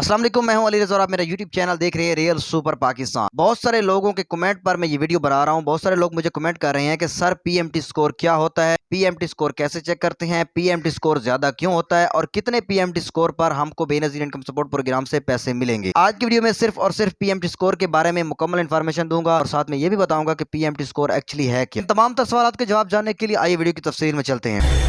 अस्सलाम वालेकुम, मैं हूं अली रज़ा और आप मेरा यूट्यूब चैनल देख रहे हैं रियल सुपर पाकिस्तान। बहुत सारे लोगों के कमेंट पर मैं ये वीडियो बना रहा हूं। बहुत सारे लोग मुझे कमेंट कर रहे हैं कि सर पीएमटी स्कोर क्या होता है, पीएमटी स्कोर कैसे चेक करते हैं, पीएमटी स्कोर ज्यादा क्यों होता है और कितने पीएमटी स्कोर पर हमको बेनजीर इनकम सपोर्ट प्रोग्राम से पैसे मिलेंगे। आज की वीडियो में सिर्फ और सिर्फ पीएमटी स्कोर के बारे में मुकम्मल इन्फॉर्मेशन दूंगा और साथ में ये भी बताऊंगा कि पीएमटी स्कोर एक्चुअली है क्या। तमाम सवालों के जवाब जानने के लिए आइए वीडियो की तफसील में चलते हैं।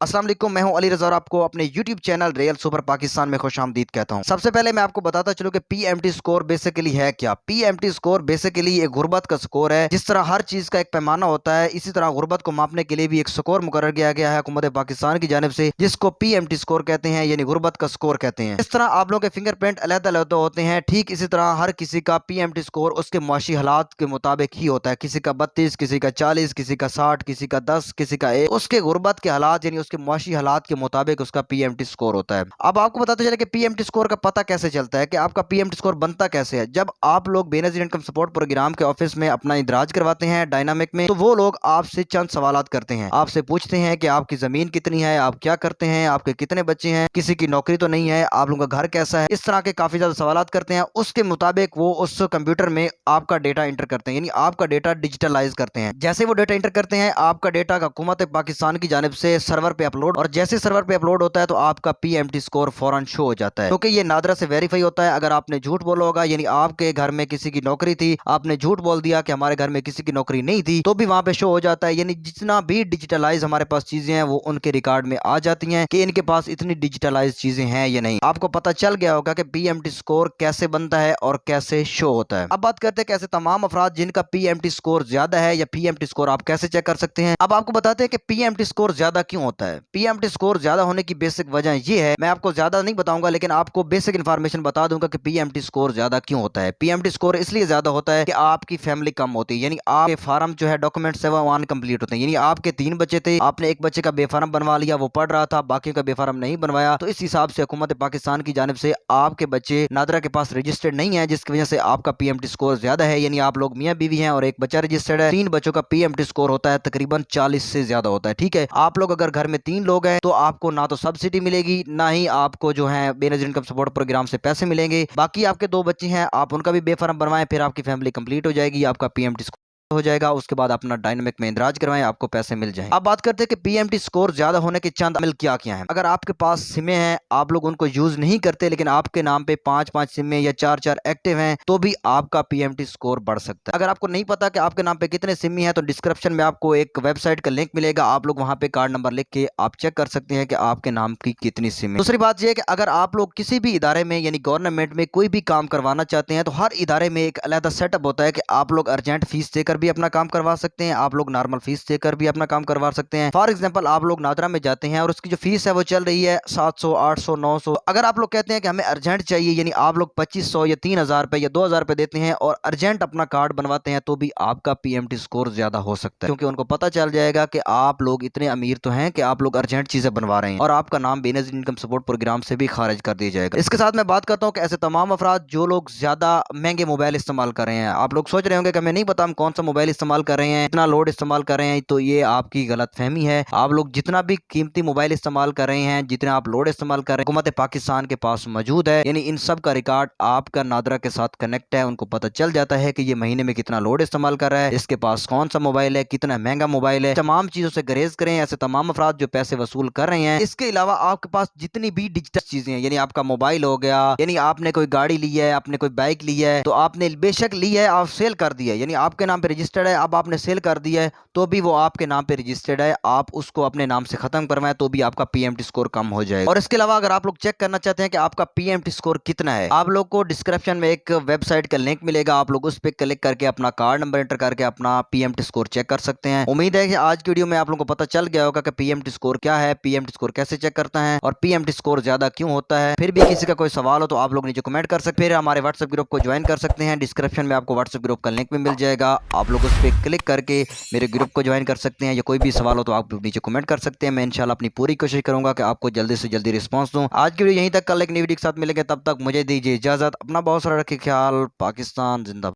अस्सलाम वालेकुम, मैं हूं अली रज़ा और आपको अपने YouTube channel real super Pakistan में खुशामदीद कहता हूं। सबसे पहले मैं आपको बताता चलूं कि पीएमटी स्कोर बेसिकली है क्या। पीएमटी स्कोर बेसिकली एक गुर्बत का स्कोर है। जिस तरह हर चीज का एक पैमाना होता है, इसी तरह गुर्बत को मापने के लिए भी एक स्कोर मुकर्रर किया गया है हुकूमत पाकिस्तान की जानिब से, जिसको पीएमटी स्कोर कहते हैं, यानी गुर्बत का स्कोर कहते हैं। इस तरह आप लोगों के फिंगरप्रिंट अलग-अलग होते हैं, ठीक इसी तरह हर किसी का पीएमटी स्कोर उसके मुआशी हालात के मुताबिक ही होता है। किसी का 32, किसी का 40, किसी का 60, किसी का 10, किसी का 1। उसके गुर्बत के हालात यानी उसके मुआशी हालात के मुताबिक उसका पीएमटी स्कोर होता है। अब आपको बताते चले कि पीएमटी स्कोर का पता कैसे चलता है, कि आपका पीएमटी स्कोर बनता कैसे है। जब आप लोग बेनजीर इनकम सपोर्ट प्रोग्राम के ऑफिस में अपना इंदराज करवाते हैं डायनामिक में, तो वो लोग आपसे चंद सवालात करते हैं। आपसे पूछते हैं कि आपकी जमीन कितनी है, आप क्या करते हैं, आपके कितने बच्चे हैं, किसी की नौकरी तो नहीं है, आप लोगों का घर कैसा है। इस तरह के काफी ज्यादा सवालात करते हैं। उसके मुताबिक वो उस कंप्यूटर में आपका डेटा इंटर करते हैं, यानी आपका डेटा डिजिटलाइज करते हैं। जैसे वो डेटा इंटर करते हैं, आपका डेटा हुकूमत पाकिस्तान की जानिब से सर्वर पे अपलोड, और जैसे सर्वर पे अपलोड होता है तो आपका पीएमटी स्कोर फौरन शो हो जाता है, क्योंकि ये नादरा से वेरीफाई होता है। अगर आपने झूठ बोला होगा, यानी आपके घर में किसी की नौकरी थी, आपने झूठ बोल दिया कि हमारे घर में किसी की नौकरी नहीं थी, तो भी वहां पे शो हो जाता है। यानी जितना भी डिजिटलाइज हमारे पास चीजें हैं वो उनके रिकॉर्ड में आ जाती हैं कि इनके पास इतनी डिजिटलाइज चीजें हैं या नहीं। आपको पता चल गया होगा कि पीएमटी स्कोर कैसे बनता है और कैसे शो होता है। अब बात करते हैं कैसे तमाम अफराद जिनका पीएमटी स्कोर ज्यादा है या पीएमटी स्कोर आप कैसे चेक कर सकते हैं। अब आपको बताते हैं कि पीएमटी स्कोर ज्यादा क्यों होता है। पीएमटी स्कोर ज्यादा होने की बेसिक वजह ये है, मैं आपको ज्यादा नहीं बताऊंगा लेकिन आपको बेसिक इन्फॉर्मेशन बता दूंगा कि पीएमटी स्कोर ज्यादा क्यों होता है। पीएमटी स्कोर इसलिए ज्यादा होता है कि आपकी फैमिली कम होती है, यानी आपके फार्म जो है डॉक्यूमेंट्स है वो अनकंप्लीट होते हैं। यानी आपके 3 बच्चे थे, आपने एक बच्चे का बेफार्म बनवा लिया, वो पढ़ रहा था, बाकी का बेफार्म नहीं बनवाया, तो इस हिसाब से हुकूमत पाकिस्तान की जानिब से आपके बच्चे नादरा के पास रजिस्टर्ड नहीं है, जिसकी वजह से आपका पीएमटी स्कोर ज्यादा है। यानी आप लोग मियां बीवी हैं और एक बच्चा रजिस्टर्ड है, 3 बच्चों का पीएमटी स्कोर होता है तकरीबन 40 से ज्यादा होता है। ठीक है, आप लोग अगर घर में 3 लोग हैं तो आपको ना तो सब्सिडी मिलेगी, ना ही आपको जो है बेनजीर इनकम सपोर्ट प्रोग्राम से पैसे मिलेंगे। बाकी आपके 2 बच्चे हैं, आप उनका भी बेफार्म बनवाएं, फिर आपकी फैमिली कंप्लीट हो जाएगी, आपका पीएमटी हो जाएगा। उसके बाद अपना डायनामिक में इंदराज करवाएं, आपको पैसे मिल जाएंगे। अब बात करते हैं कि पीएमटी स्कोर ज्यादा होने के चंद अमल क्या क्या हैं। अगर आपके पास सिमें हैं, आप लोग उनको यूज नहीं करते, लेकिन आपके नाम पे 5-5 सिमें या 4-4 एक्टिव हैं, तो भी आपका पीएमटी स्कोर बढ़ सकता है। अगर आपको नहीं पता कि आपके नाम पे कितने सिमें हैं, तो डिस्क्रिप्शन में आपको एक वेबसाइट का लिंक मिलेगा, आप लोग वहां पे कार्ड नंबर लिख के आप चेक कर सकते हैं कि आपके नाम की कितनी सिमें। दूसरी बात यह है कि अगर आप लोग किसी भी इदारे में यानी गवर्नमेंट में कोई भी काम करवाना चाहते हैं, तो हर इदारे में एक अलग सेटअप होता है कि आप लोग अर्जेंट फीस देकर भी अपना काम करवा सकते हैं, आप लोग नॉर्मल फीस देकर भी अपना काम करवा सकते हैं। फॉर एग्जांपल आप लोग नादरा में जाते हैं और उसकी जो फीस है वो चल रही है 700, 800, 900। अगर आप लोग कहते हैं कि हमें अर्जेंट चाहिए, यानी आप लोग 2500 या 3000 रुपए या 2000 रुपए देते हैं और अर्जेंट अपना कार्ड बनवाते हैं, तो भी आपका पीएमटी स्कोर ज्यादा हो सकता है, क्योंकि उनको पता चल जाएगा कि आप लोग इतने अमीर तो हैं कि आप लोग अर्जेंट चीजें बनवा रहे हैं और आपका नाम बेनजीर इनकम सपोर्ट प्रोग्राम से भी खारिज कर दिया जाएगा। इसके साथ मैं बात करता हूँ कि ऐसे तमाम अफराद जो लोग ज्यादा महंगे मोबाइल इस्तेमाल कर रहे हैं, आप लोग सोच रहे होंगे कि हमें नहीं पता हम कौन सा मोबाइल इस्तेमाल कर रहे हैं, इतना लोड इस्तेमाल कर रहे हैं, तो ये आपकी गलत फहमी है। आप लोग जितना भी कीमती मोबाइल इस्तेमाल कर रहे हैं, जितना आप लोड इस्तेमाल कर रहे हैं, हुकूमत पाकिस्तान के पास मौजूद है। यानी इन सब का रिकॉर्ड आपका नादरा के साथ कनेक्ट है, उनको पता चल जाता है कि ये महीने में कितना लोड इस्तेमाल कर रहा है, इसके पास कौन सा मोबाइल है, कितना महंगा मोबाइल है। तमाम चीजों से गुरेज करें ऐसे तमाम अफराद जो पैसे वसूल कर रहे हैं। इसके अलावा आपके पास जितनी भी डिजिटल चीजें हैं, यानी आपका मोबाइल हो गया, यानी आपने कोई गाड़ी ली है, आपने कोई बाइक ली है, तो आपने बेशक ली है, आप सेल कर दी है, यानी आपके नाम पे रजिस्टर्ड है, अब आपने सेल कर दी है, तो भी वो आपके नाम पे रजिस्टर्ड है, आप उसको अपने नाम से खत्म करवाएं तो भी आपका पीएमटी स्कोर कम हो जाएगा। और इसके अलावा अगर आप लोग चेक करना चाहते हैं कि आपका पीएमटी स्कोर कितना है, आप लोग को डिस्क्रिप्शन में एक वेबसाइट का लिंक मिलेगा, आप लोग उस पर क्लिक करके अपना कार्ड नंबर एंटर करके अपना पीएमटी स्कोर चेक कर सकते हैं। उम्मीद है कि आज की वीडियो में आप लोगों को पता चल गया होगा कि पीएमटी स्कोर क्या है, पीएमटी स्कोर कैसे चेक करता है और पीएमटी स्कोर ज्यादा क्यों होता है। फिर भी किसी का कोई सवाल हो तो आप लोग नीचे कमेंट कर सकते हैं, फिर हमारे व्हाट्सएप ग्रुप को ज्वाइन कर सकते हैं। डिस्क्रिप्शन में आपको व्हाट्सएप ग्रुप का लिंक भी मिल जाएगा, आप लोग उस पर क्लिक करके मेरे ग्रुप को ज्वाइन कर सकते हैं। या कोई भी सवाल हो तो आप नीचे कमेंट कर सकते हैं, मैं इंशाल्लाह अपनी पूरी कोशिश करूंगा कि आपको जल्दी से जल्दी रिस्पांस दूं। आज की वीडियो यहीं तक, कल एक नई वीडियो के साथ मिलेंगे, तब तक मुझे दीजिए इजाजत। अपना बहुत सारा रखिए ख्याल। पाकिस्तान जिंदाबाद।